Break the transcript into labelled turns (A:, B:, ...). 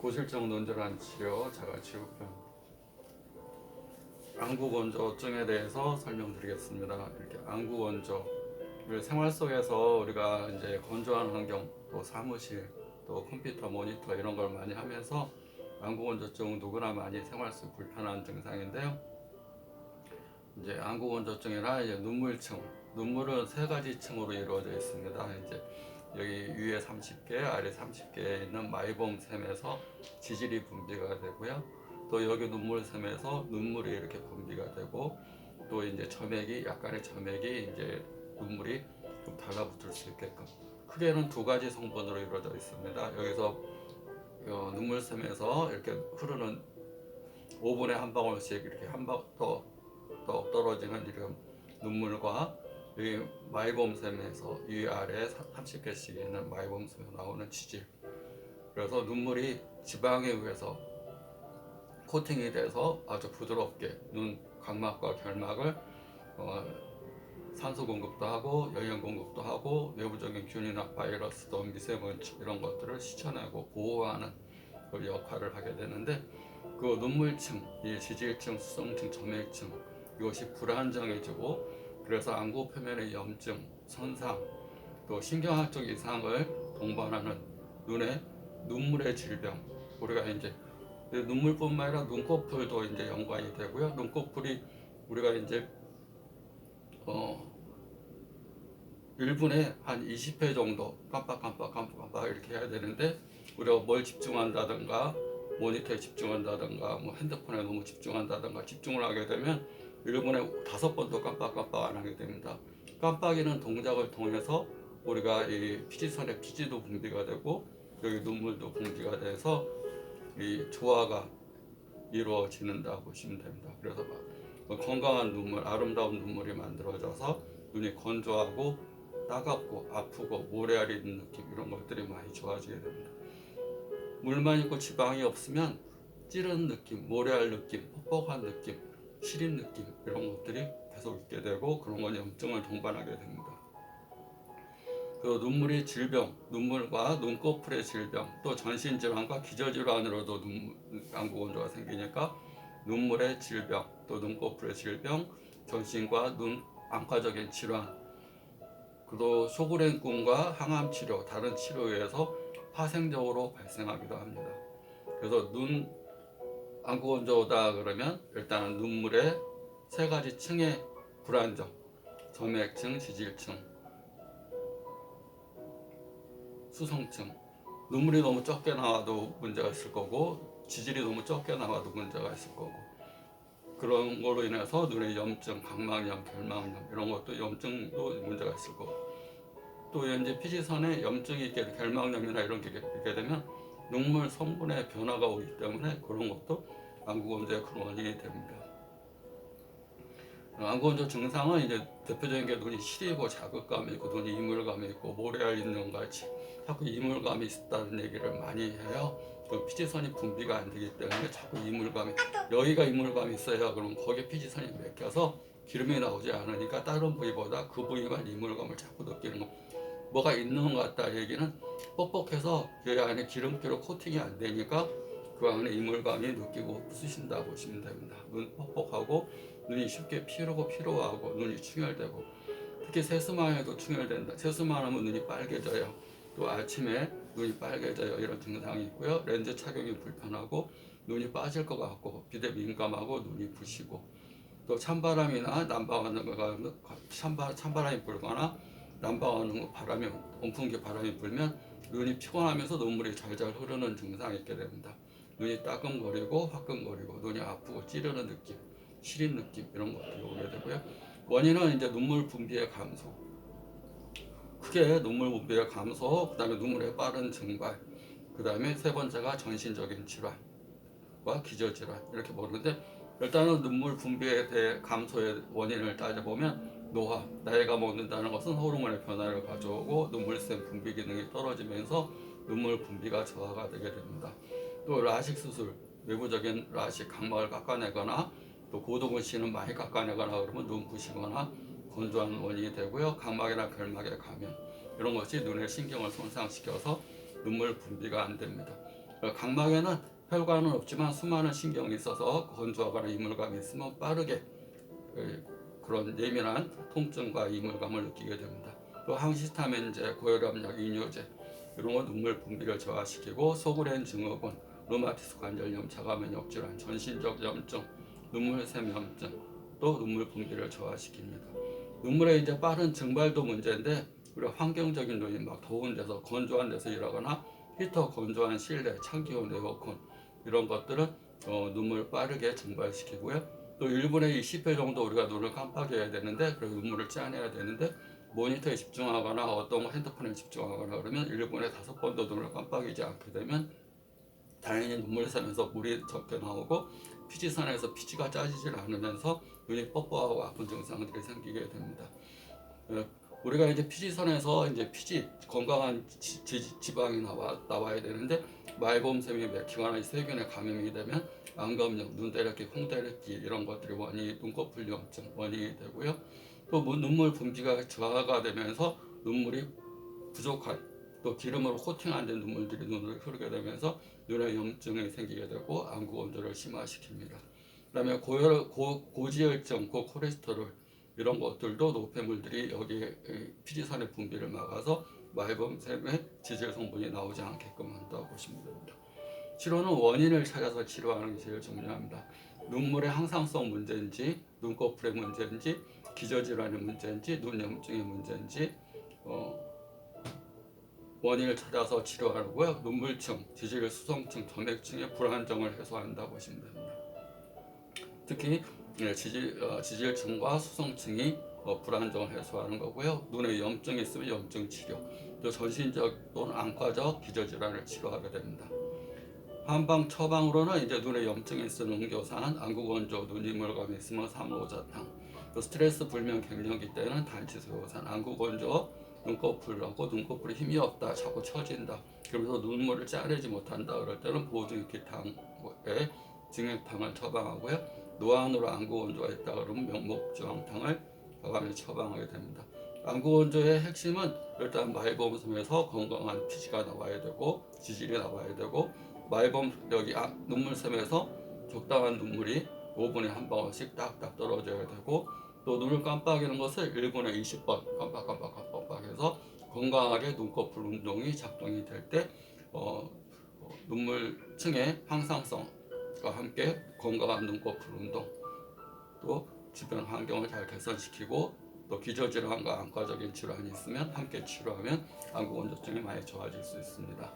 A: 고실증 논절한 치료 자가치유편 안구건조증에 대해서 설명드리겠습니다. 이렇게 안구건조를 생활 속에서 우리가 이제 건조한 환경, 또 사무실, 또 컴퓨터 모니터 이런 걸 많이 하면서 안구건조증 누구나 많이 생활 속 불편한 증상인데요. 이제 안구건조증이나 이제 눈물층, 눈물은 세 가지 층으로 이루어져 있습니다. 이제 여기 위에 30개, 아래 30개에 있는 마이봄샘에서 지질이 분비가 되고요. 또 여기 눈물샘에서 눈물이 이렇게 분비가 되고, 또 이제 약간의 점액이 이제 눈물이 좀 달라붙을 수 있게끔 크게는 두 가지 성분으로 이루어져 있습니다. 여기서 눈물샘에서 이렇게 흐르는 5분에 한 방울씩 이렇게 한 방 더 떨어지는 이런 눈물과 이 마이봄샘에서 위아래 30개씩 있는 마이봄샘에 나오는 지질, 그래서 눈물이 지방에 의해서 코팅이 돼서 아주 부드럽게 눈 각막과 결막을 산소 공급도 하고 영양 공급도 하고 외부적인 균이나 바이러스 또 미세먼지 이런 것들을 씻어내고 보호하는 그 역할을 하게 되는데, 그 눈물층, 이 지질층, 수성층, 점액층 이것이 불안정해지고, 그래서 안구 표면의 염증, 손상, 또 신경학적 이상을 동반하는 눈의 눈물의 질병, 우리가 이제 눈물뿐만 아니라 눈꺼풀도 이제 연관이 되고요. 눈꺼풀이 우리가 이제 1분에 한 20회 정도 깜빡깜빡 이렇게 해야 되는데, 우리가 뭘 집중한다든가 모니터에 집중한다든가 뭐 핸드폰에 너무 집중한다든가 집중을 하게 되면 1분에 5번도 깜빡깜빡 안 하게 됩니다. 깜빡이는 동작을 통해서 우리가 이 피지선의 피지도 분비가 되고 여기 눈물도 분비가 돼서 이 조화가 이루어지는다고 보시면 됩니다. 그래서 건강한 눈물, 아름다운 눈물이 만들어져서 눈이 건조하고 따갑고 아프고 모래알이 있는 느낌, 이런 것들이 많이 좋아지게 됩니다. 물만 있고 지방이 없으면 찌른 느낌, 모래알 느낌, 뻑뻑한 느낌, 시린 느낌, 이런 것들이 계속 있게 되고, 그런 건 염증을 동반하게 됩니다. 그 눈물의 질병, 눈물과 눈꺼풀의 질병, 또 전신질환과 기저질환으로도 안구건조가 생기니까 눈물의 질병, 또 눈꺼풀의 질병, 전신과 눈 안과적인 질환, 또 쇼그렌균과 항암치료, 다른 치료에 의해서 파생적으로 발생하기도 합니다. 그래서 눈 안구건조다 그러면 일단은 눈물의 세 가지 층의 불안정, 점액층, 지질층, 수성층, 눈물이 너무 적게 나와도 문제가 있을 거고, 지질이 너무 적게 나와도 문제가 있을 거고, 그런 걸로 인해서 눈의 염증, 각막염, 결막염 이런 것도 염증도 문제가 있을 거고, 또 이제 피지선에 염증이 있게 결막염이나 이런 게 있게 되면 눈물 성분의 변화가 오기 때문에 그런 것도 안구건조의 근원이 됩니다. 안구건조 증상은 이제 대표적인 게 눈이 시리고 자극감이 있고 눈이 이물감이 있고 모래알 있는 같이 자꾸 이물감이 있다는 얘기를 많이 해요. 그 피지선이 분비가 안 되기 때문에 자꾸 이물감이, 여기가 이물감이 있어요. 그럼 거기에 피지선이 맥혀서 기름이 나오지 않으니까 다른 부위보다 그 부위만 이물감을 자꾸 느끼는 거. 뭐가 있는 것 같다 얘기는 뻑뻑해서 여기 안에 기름기로 코팅이 안 되니까 그 안에 이물감이 느끼고 쑤신다 보시면 됩니다. 눈 뻑뻑하고 눈이 쉽게 피로하고 눈이 충혈되고, 특히 세수만 해도 충혈된다. 세수만 하면 눈이 빨개져요. 또 아침에 눈이 빨개져요. 이런 증상이 있고요. 렌즈 착용이 불편하고 눈이 빠질 것 같고 비대 민감하고 눈이 부시고, 또 찬바람이나 찬바람이 불거나 난방하는 바람이 온풍기 바람이 불면 눈이 피곤하면서 눈물이 잘잘 흐르는 증상이 있게 됩니다. 눈이 따끔거리고 화끈거리고 눈이 아프고 찌르는 느낌, 시린 느낌, 이런 것들이 오게 되고요. 원인은 이제 눈물 분비의 감소, 크게 눈물 분비의 감소, 그 다음에 눈물의 빠른 증발, 그 다음에 세 번째가 전신적인 질환과 기저질환, 이렇게 보는데, 일단은 눈물 분비에 대해 감소의 원인을 따져보면 노화, 나이가 먹는다는 것은 호르몬의 변화를 가져오고 눈물샘 분비 기능이 떨어지면서 눈물 분비가 저하가 되게 됩니다. 또 라식 수술, 외부적인 라식, 각막을 깎아내거나 또 고도근신은 많이 깎아내거나 그러면 눈 부시거나 건조한 원인이 되고요. 각막이나 결막의 감염, 이런 것이 눈의 신경을 손상시켜서 눈물 분비가 안 됩니다. 각막에는 혈관은 없지만 수많은 신경이 있어서 건조하거나 이물감이 있으면 빠르게 그런 예민한 통증과 이물감을 느끼게 됩니다. 또 항히스타민제, 고혈압약, 이뇨제 이런 건 눈물 분비를 저하시키고 소그레인 증후군, 류마티스 관절염, 자가면역 질환, 전신적 염증, 눈물샘 염증 또 눈물 분비를 저하시킵니다. 눈물의 이제 빠른 증발도 문제인데 우리가 환경적인 요인 막 더운 데서 건조한 데서 일하거나 히터 건조한 실내, 찬기온 에어컨 이런 것들은 눈물 빠르게 증발시키고요. 또 1분에 20회 정도 우리가 눈을 깜빡여야 되는데 그리고 눈물을 짜내야 되는데 모니터에 집중하거나 어떤 핸드폰에 집중하거나 그러면 1분에 5번도 눈을 깜빡이지 않게 되면 당연히 눈물샘에서 물이 적게 나오고 피지선에서 피지가 짜지질 않으면서 눈이 뻑뻑하고 아픈 증상들이 생기게 됩니다. 우리가 이제 피지선에서 이제 피지 건강한 지방이 나와야 되는데 말곰샘이 맥히거나 세균에 감염이 되면 안검역, 눈 때렸기, 콩 때렸기 이런 것들이 원인이 눈꺼풀 염증 원인이 되고요. 또 눈물 분비가 저하가 되면서 눈물이 부족한 또 기름으로 코팅 안 된 눈물들이 눈을 흐르게 되면서 눈에 염증이 생기게 되고 안구 건조를 심화시킵니다. 그다음에 고지혈증, 고콜레스테롤 이런 것들도 노폐물들이 여기 피지선의 분비를 막아서 말검샘의 지질 성분이 나오지 않게끔 한다고 보시면 됩니다. 치료는 원인을 찾아서 치료하는 게 제일 중요합니다. 눈물의 항상성 문제인지, 눈꺼풀의 문제인지, 기저질환의 문제인지, 눈염증의 문제인지 원인을 찾아서 치료하고요. 눈물층, 지질 수성층, 점액층의 불안정을 해소한다고 보시면 됩니다. 특히 지질층과 수성층이 불안정을 해소하는 거고요. 눈에 염증이 있으면 염증 치료, 또 전신적 또는 안과적 기저질환을 치료하게 됩니다. 한방 처방으로는 이제 눈에 염증이 있으면 음교산, 안구건조, 눈이물감이 있으면 삼로자탕, 또 스트레스 불면 갱년기 때는 단치소요산, 안구건조, 눈꺼풀하고 눈꺼풀에 힘이 없다, 자꾸 처진다, 그러면서 눈물을 짜내지 못한다 그럴 때는 보증기탕에 증액탕을 처방하고요. 노안으로 안구건조가 있다 그러면 명목주황탕을 과감히 처방하게 됩니다. 안구건조의 핵심은 일단 말검샘에서 건강한 피지가 나와야 되고 지질이 나와야 되고 말검 여기 눈물샘에서 적당한 눈물이 5분에 한 방울씩 딱딱 떨어져야 되고 또 눈을 깜빡이는 것을 1분에 20번 깜빡깜빡 해서 건강하게 눈꺼풀 운동이 작동이 될 때 눈물층의 항상성과 함께 건강한 눈꺼풀 운동 또 주변 환경을 잘 개선시키고 또 기저질환과 안과적인 질환이 있으면 함께 치료하면 안구건조증이 많이 좋아질 수 있습니다.